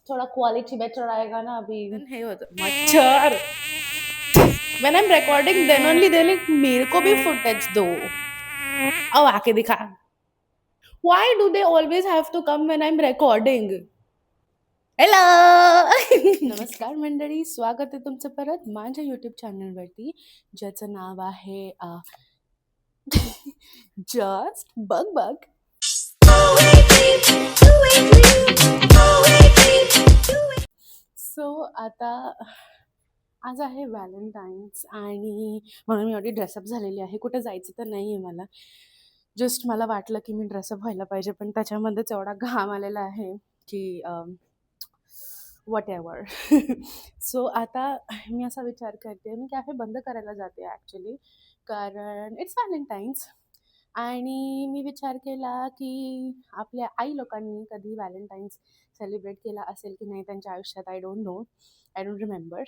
थोड़ा quality better आएगा ना अभी। हे होतं मच्छर. When I'm recording, then only they're like, मेरे को भी footage दो. अब आके दिखा. Why do they always have to come when I'm recording? Hello. नमस्कार मंडळी, स्वागत आहे तुमचं परत माझ्या यूट्यूब चॅनलवरती, ज्याचं नाव आहे जस्ट बग बग. सो आता आज आहे व्हॅलेंटाईन्स आणि म्हणून मी एवढी ड्रेसअप झालेली आहे. कुठे जायचं तर नाही आहे मला, जस्ट मला वाटलं की मी ड्रेसअप व्हायला पाहिजे, पण त्याच्यामध्येच एवढा घाम आलेला आहे की वॉट एव्हर. सो आता मी असा विचार करते, मी कॅफे बंद करायला जाते ॲक्च्युली, कारण इट्स व्हॅलेंटाईन्स. आणि मी विचार केला की आपल्या आई लोकांनी कधी व्हॅलेंटाईन्स सेलिब्रेट केला असेल की नाही त्यांच्या आयुष्यात. I don't know, I don't remember.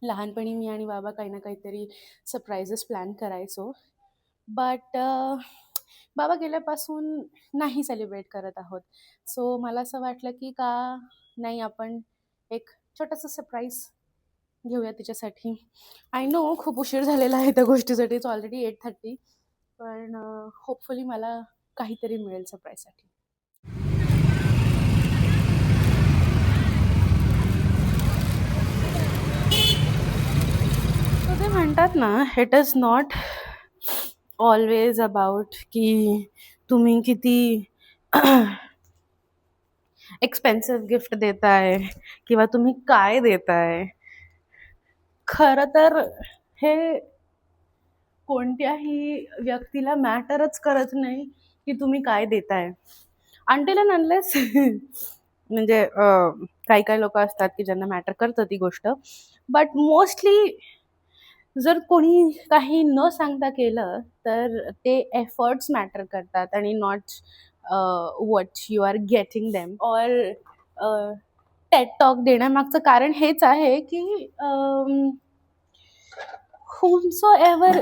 लहानपणी मी आणि बाबा काही ना काहीतरी सरप्राईजेस प्लॅन करायचो, बट बाबा गेल्यापासून नाही सेलिब्रेट करत आहोत. सो मला असं वाटलं की का नाही आपण एक छोटंसं सरप्राईज घेऊया तिच्यासाठी. आय नो खूप उशीर झालेला आहे त्या गोष्टीसाठी, इट्स ऑलरेडी 8:30, पण होपफुली मला काहीतरी मिळेल सरप्राईजसाठी. ते म्हणतात ना, it is not always about की तुम्ही किती एक्सपेन्सिव्ह गिफ्ट देताय किंवा तुम्ही काय देताय. खरं तर हे कोणत्याही व्यक्तीला मॅटरच करत नाही की तुम्ही काय देताय, अनटिल अँड अनलेस म्हणजे काही काही लोक असतात की ज्यांना मॅटर करतं ती गोष्ट, बट मोस्टली जर कोणी काही न सांगता केलं तर ते एफर्ट्स मॅटर करतात आणि not what you are getting them. Or TED talk देण्यामागचं कारण हेच आहे की हुमसो एव्हर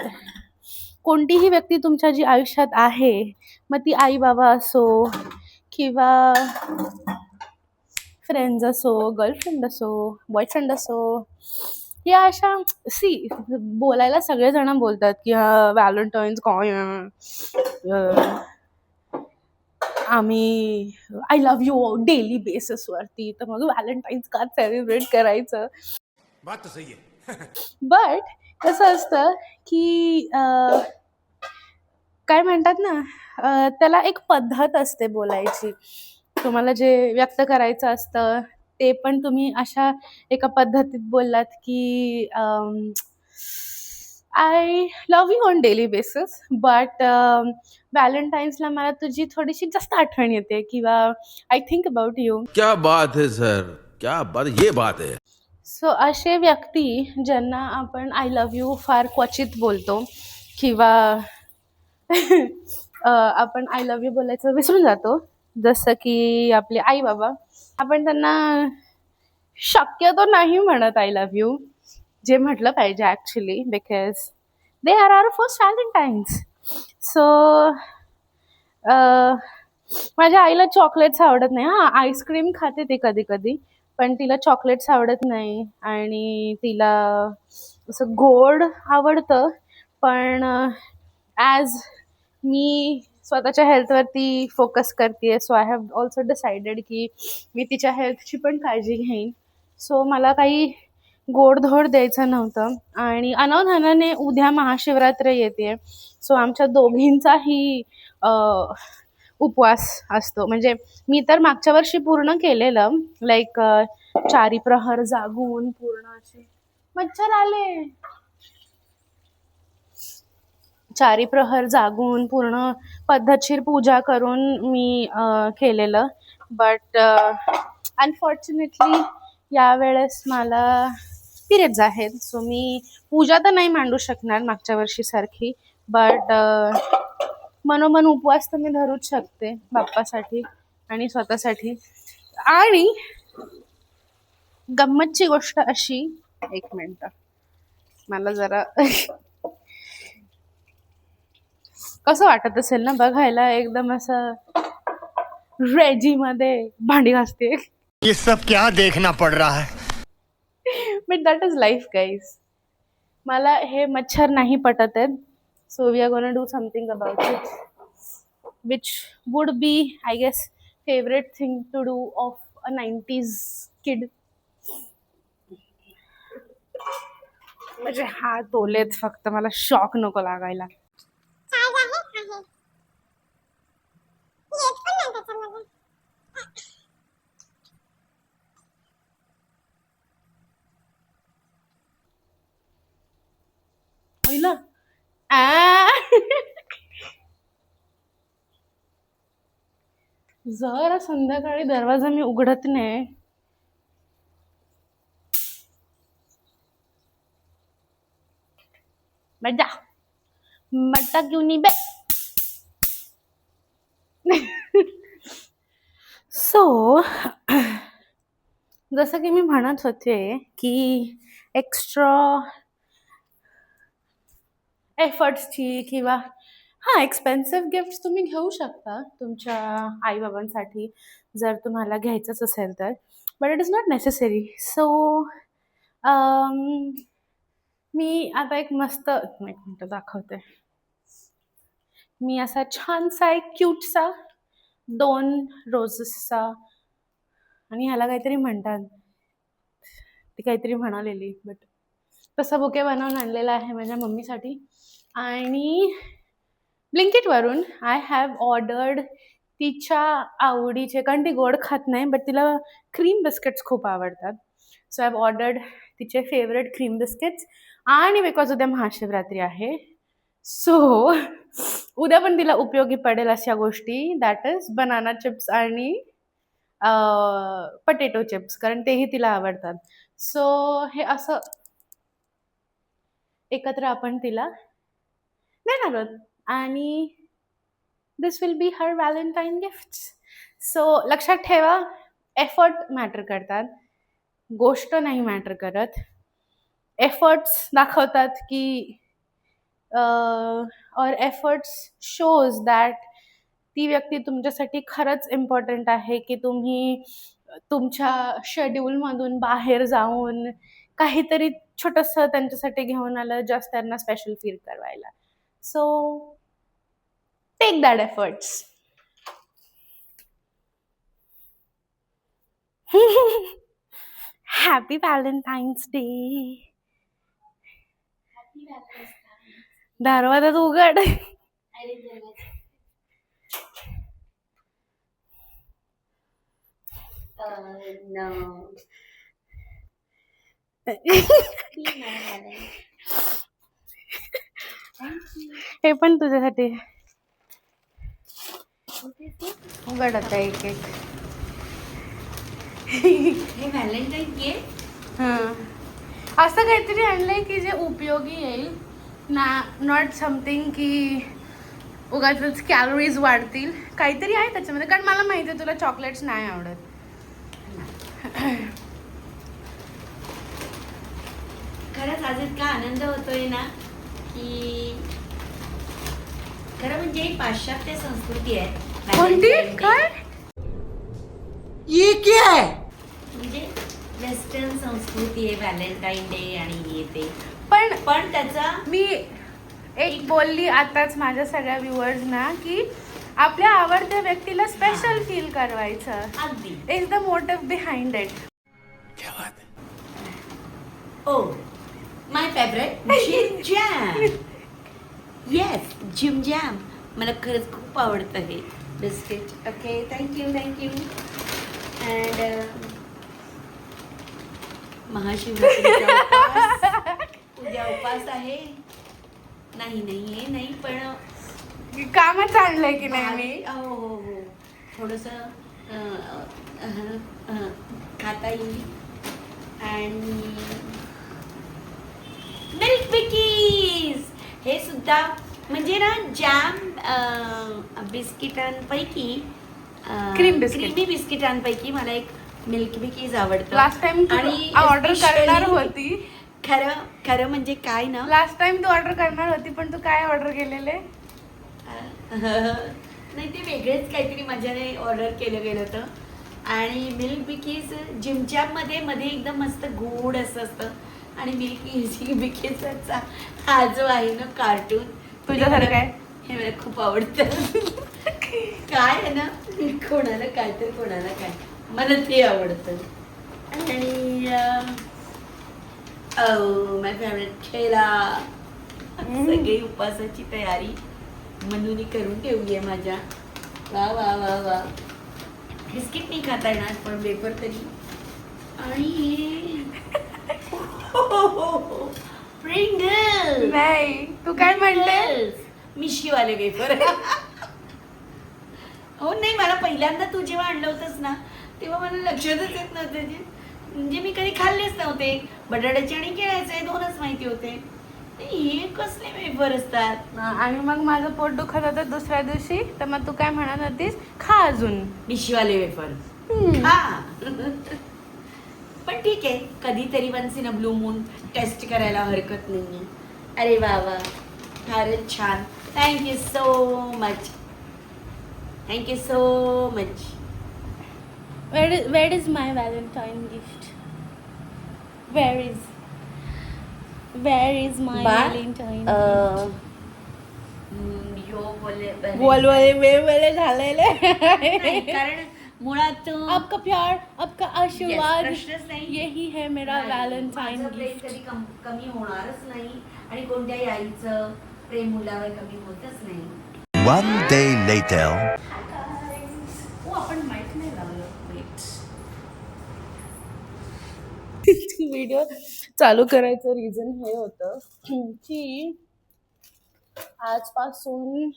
कोणतीही व्यक्ती तुमच्या जी आयुष्यात आहे, मग ती आई बाबा असो किंवा फ्रेंड्स असो, गर्लफ्रेंड असो, बॉयफ्रेंड असो, या अशा बोलायला सगळेजण बोलतात की व्हॅलेंटाईन्स काय आम्ही आय लव्ह यू डेली बेसिसवरती, तर मग व्हॅलेंटाईन्स का सेलिब्रेट करायचं. बात तो सही है. बट कसं असतं की काय म्हणतात ना, त्याला एक पद्धत असते बोलायची. तुम्हाला जे व्यक्त करायचं असतं ते पण तुम्ही अशा एका पद्धतीत बोललात की I love you on daily basis, but व्हॅलेंटाईन्सला मला तुझी थोडीशी जास्त आठवण येते किंवा आय थिंक अबाउट यू. क्या बात है सर, क्या बात, ये बात है. सो असे व्यक्ती ज्यांना आपण आय लव्ह यू फार क्वचित बोलतो किंवा आपण आय लव्ह यू बोलायचं विसरून जातो, जसं की आपले आई बाबा, आपण त्यांना शक्यतो नाही म्हणत आय लव्ह यू, जे म्हटलं पाहिजे actually, because they are our first Valentine's. So माझ्या आईला चॉकलेट्स आवडत नाही. हां, आईस्क्रीम खाते ते कधी कधी, पण तिला चॉकलेट्स आवडत नाही आणि तिला असं गोड आवडतं. पण ॲज मी स्वतःच्या हेल्थवरती फोकस करते, so I have also decided की मी तिच्या हेल्थची पण काळजी घेईन. सो मला काही गोडधोड द्यायचं नव्हतं. आणि अनावधानाने उद्या महाशिवरात्र येते, सो आमच्या दोघींचाही उपवास असतो. म्हणजे मी तर मागच्या वर्षी पूर्ण केलेलं, लाईक 4 प्रहर जागून पूर्ण असे मच्छर आले 4 प्रहर जागून पूर्ण पद्धतशीर पूजा करून मी केलेलं. बट अनफॉर्च्युनेटली यावेळेस मला पिरियड्स आहेत, सो मी पूजा तर नाही मांडू शकणार मागच्या वर्षीसारखी, बट मनोमन उपवास तर मी धरूच शकते बाप्पासाठी आणि स्वतःसाठी. आणि गंमतची गोष्ट अशी, एक मिनिट मला जरा कसं वाटत असेल ना बघायला, एकदम असं रेजीमध्ये भांडी घासते. ये सब क्या देखना पड़ रहा है? But that is life guys. मला हे मच्छर नाही पटत आहेत. So we are gonna do something about it, which would be I guess favourite thing to do of a 90s kid. म्हणजे हात ओलेत, फक्त मला शॉक नको लागायला. पहिलं जर संध्याकाळी दरवाजा मी उघडत नाही, मजा मटा क्यों नाही बे. सो जसं की मी म्हणत होते की एक्स्ट्रा एफर्ट्सची किंवा एक्सपेन्सिव्ह गिफ्ट्स तुम्ही घेऊ शकता तुमच्या आईबाबांसाठी जर तुम्हाला घ्यायचंच असेल तर, but it is not necessary. So मी आता एक मस्त, एक मिनटं दाखवते. मी असा छानसा एक क्यूटसा 2 रोजेसचा, आणि ह्याला काहीतरी म्हणतात, ती काहीतरी म्हणालेली, बट तसा बुके बनवून आणलेला आहे माझ्या मम्मीसाठी. आणि ब्लिंकिटवरून आय हॅव ऑर्डर्ड तिच्या आवडीचे, कारण ती गोड खात नाही बट तिला क्रीम बिस्किट्स खूप आवडतात. सो आय हॅव ऑर्डर्ड तिचे फेवरेट क्रीम बिस्किट्स. आणि बिकॉज उद्या महाशिवरात्री आहे, सो उद्या पण तिला उपयोगी पडेल अशा गोष्टी, दॅट इज बनाना चिप्स आणि पटेटो चिप्स, कारण तेही तिला आवडतात. सो हे असं एकत्र आपण तिला देणार आहोत, आणि this will be her Valentine gifts. So लक्षात ठेवा, एफर्ट मॅटर करतात, गोष्ट नाही मॅटर करत. एफर्ट्स दाखवतात की और एफर्ट्स शोज दॅट ती व्यक्ती तुमच्यासाठी खरंच इम्पॉर्टंट आहे, की तुम्ही तुमच्या शेड्यूलमधून बाहेर जाऊन काहीतरी छोटंसं त्यांच्यासाठी घेऊन आलं, जस्ट त्यांना स्पेशल फील करवायला. So take that efforts. Happy Valentine's day. दरवाजा तू उघड. No. हे पण तुझ्यासाठी. उघड आता एक एक. हे व्हॅलेंटाईन गिफ्ट असं काहीतरी आणलंय की जे उपयोगी येईल ना, नॉट समथिंग की उगाच कॅलोरीज वाढतील. काहीतरी आहे त्याच्यामध्ये, कारण मला माहिती आहे तुला चॉकलेट्स नाही आवडत. खरंच आज इतका आनंद होतोय ना की खरं म्हणजे पाश्चात्य संस्कृती आहे. कोणती? Valentine Day. काय? ये क्या है? म्हणजे वेस्टर्न संस्कृती आहे व्हॅलेंटाईन डे आणि हे ते, पण पण त्याचा मी एक बोलली आताच माझ्या सगळ्या व्ह्युअर्सना की आपल्या आवडत्या व्यक्तीला स्पेशल फील करवायचं अगदी is the motive behind it. क्या बात है. Oh my favourite Jim Jam. Yes, Jim Jam मला खरंच खूप आवडतं हे biscuit. Okay, thank you thank you. And महाशिवरात्रीचा उद्या उपास आहे. नाही नाही हे नाही, पण कामच आणलंय की नाही मी. हो हो हो, थोडंसं खाता येईल. आणि मिल्क बिकीज हे सुद्धा म्हणजे ना जॅम बिस्किटांपैकी Cream biscuit. क्रीमी बिस्किटांपैकी मला एक मिल्क बिकीज आवडतं. लास्ट टाइम आणि ऑर्डर करणार especially होती. खरं खरं म्हणजे काय ना, लास्ट टाइम तू ऑर्डर करणार होती, पण तू काय ऑर्डर केलेले? नाही ते वेगळेच काहीतरी माझ्याने ऑर्डर केलं गेलं होतं. आणि मिल्क बिकीज जिमचॅपमध्ये मध्ये एकदम मस्त गोड असं असतं आणि मिल्क बिकीचा हा जो आहे ना कार्टून तुझ्यासारखं आहे? हे मला खूप आवडतं. काय आहे ना, कोणाला काय तर कोणाला काय, मला ते आवडतं. आणि माय फेवरेट खेळा. सगळी उपासाची तयारी मनूनी करून ठेवली आहे माझ्या. वा वा वा वा. बिस्किट नाही खाता येणार पण वेफर तरी. आणि प्रिंगल्स. नाही, तू काय म्हणते? मिशीवाले वेफर. हो नाही, मला पहिल्यांदा तू जेव्हा आणलं होतंस ना तेव्हा मला लक्षातच येत नव्हतं ते. म्हणजे मी कधी खाल्लेच नव्हते. बटाट्याचे आणि केळ्याचे दोनच माहिती होते. हे कसले वेफर असतात. आणि मग माझं पोट दुखत होतं दुसऱ्या दिवशी, तर मग तू काय म्हणत होतीस, खा अजून. मिशीवाले वेफर हा. पण ठीक आहे, कधीतरी once in a blue moon test करायला हरकत नाही. अरे वा वा, फारच छान. Thank you so much. Thank you so much. Where is my Valentine gift? Where is my Valentine gift? बोले झालेले. नाही, कारण मुळात आपका प्यार, आपका आशीर्वाद, प्रश्नच नाही. यही है मेरा वैलेंटाइन माझं प्रेम गिफ्ट. कधी कमी होणारच नाही आणि कोणत्याही आईचं प्रेम मुलावर कमी होतच नाही. One day later. आपण माईक नाही लावलं. व्हिडिओ चालू करायचं रिझन हे होतं की आजपासून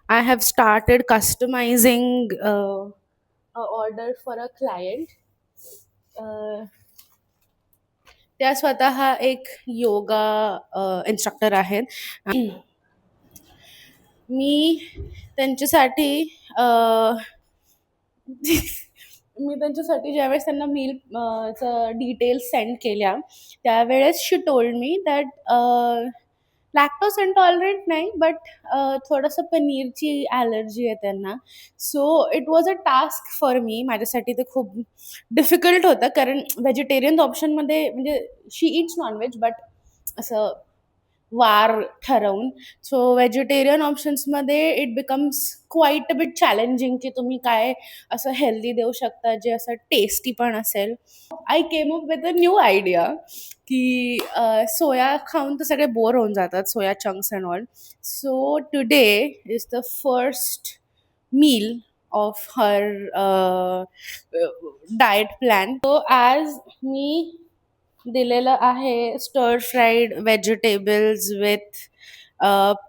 I have started customising order for a client. त्या स्वतः एक योगा इन्स्ट्रक्टर आहेत. मी त्यांच्यासाठी ज्यावेळेस त्यांना मील डिटेल्स सेंड केल्या त्यावेळेस शी टोल्ड मी दॅट लॅक्टोज इंटॉलरंट नाही बट थोडंसं पनीरची ॲलर्जी आहे त्यांना. So it was a task for me. माझ्यासाठी ते खूप डिफिकल्ट होतं कारण व्हेजिटेरियन ऑप्शनमध्ये म्हणजे शी इट्स नॉनव्हेज बट असं वार ठरवून. सो व्हेजिटेरियन ऑप्शन्समध्ये it becomes quite a bit challenging की तुम्ही काय असं हेल्दी देऊ शकता जे असं टेस्टी पण असेल. I came up with a new idea की सोया खाऊन तर सगळे बोर होऊन जातात, soya chunks and all. So today is the first meal of her diet plan. So आज मी दिलेलं आहे stir fried vegetables with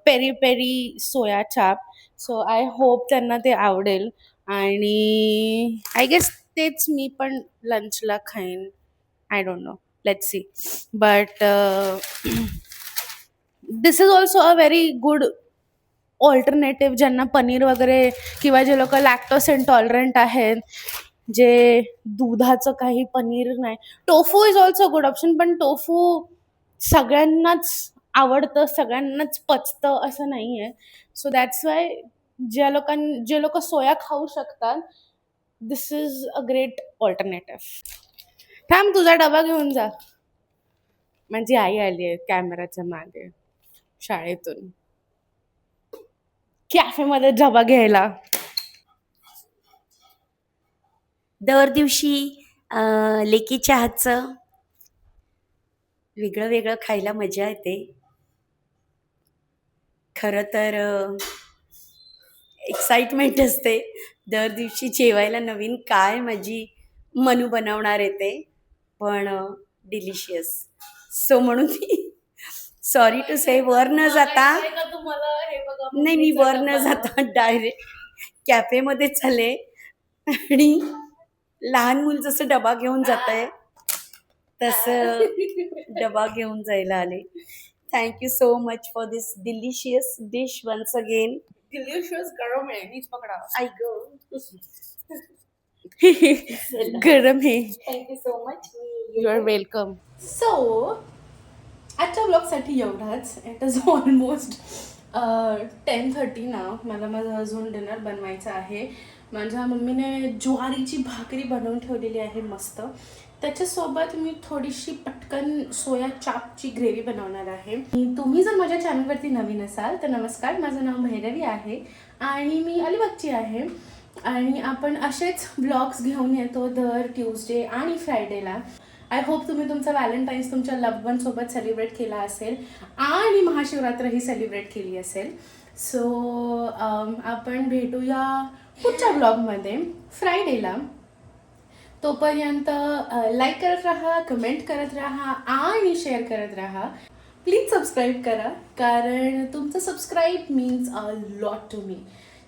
peri peri soya chaap. So I hope त्यांना ते आवडेल आणि आय गेस तेच मी पण लंचला खाईन. I don't know, let's see. But this is also a very good alternative ज्यांना पनीर वगैरे किंवा जे लोक लॅक्टोज इंटॉलरंट आहेत, जे दुधाचं काही पनीर नाही. Tofu is also good option, पण टोफू सगळ्यांनाच आवडतं, सगळ्यांनाच पचतं असं नाही आहे. सो दॅट्स वाय जे लोक सोया खाऊ शकतात, दिस इज अ ग्रेट ऑल्टरनेटिव्ह. थांब, तुझा डबा घेऊन जा. माझी आई आली आहे कॅमेराच्या मागे शाळेतून कॅफेमध्ये डबा घ्यायला. दर दिवशी लेकीच्या हातचं वेगळं वेगळं खायला मजा येते. खरं तर एक्साइटमेंट असते दर दिवशी जेवायला नवीन काय माझी मनू बनवणार येते, पण डिलिशियस. सो म्हणून मी सॉरी टू से वर न जाता, नाही मी वर न जाता डायरेक्ट कॅफेमध्ये चालले आणि लहान मूल जसं डबा घेऊन जात आहे तसं डबा घेऊन जायला आले. Thank you so much for this delicious dish once again. Delicious गरम आहे, नीच पकडा. आई गो. गरम आहे. Thank you so much. You are welcome. So आजच्या ब्लॉगसाठी एवढाच. इट इज ऑलमोस्ट 10:30 ना. मला माझं अजून डिनर बनवायचं आहे. माझ्या मम्मीने ज्वारीची भाकरी बनवून ठेवलेली आहे मस्त. त्याच्यासोबत मी थोडीशी पटकन सोया चापची ग्रेव्ही बनवणार आहे. तुम्ही जर माझ्या चॅनलवरती नवीन असाल तर नमस्कार, माझं नाव भैरवी आहे आणि मी अलिबागची आहे. आणि आपण असेच ब्लॉग्स घेऊन येतो दर ट्यूजडे आणि फ्रायडेला. आय होप तुम्ही तुमचा व्हॅलेंटाईन्स तुमच्या लव्ड वन सोबत सेलिब्रेट केला असेल आणि महाशिवरात्रही सेलिब्रेट केली असेल. सो आपण भेटूया पुढच्या ब्लॉगमध्ये फ्रायडेला. तोपर्यंत लाईक करत राहा, कमेंट करत राहा आणि शेअर करत राहा. प्लीज सबस्क्राईब करा, कारण तुमचं subscribe means a lot to me.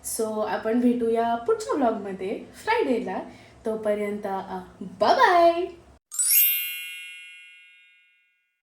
So आपण भेटूया पुढच्या ब्लॉगमध्ये फ्रायडेला. तोपर्यंत बाय बाय.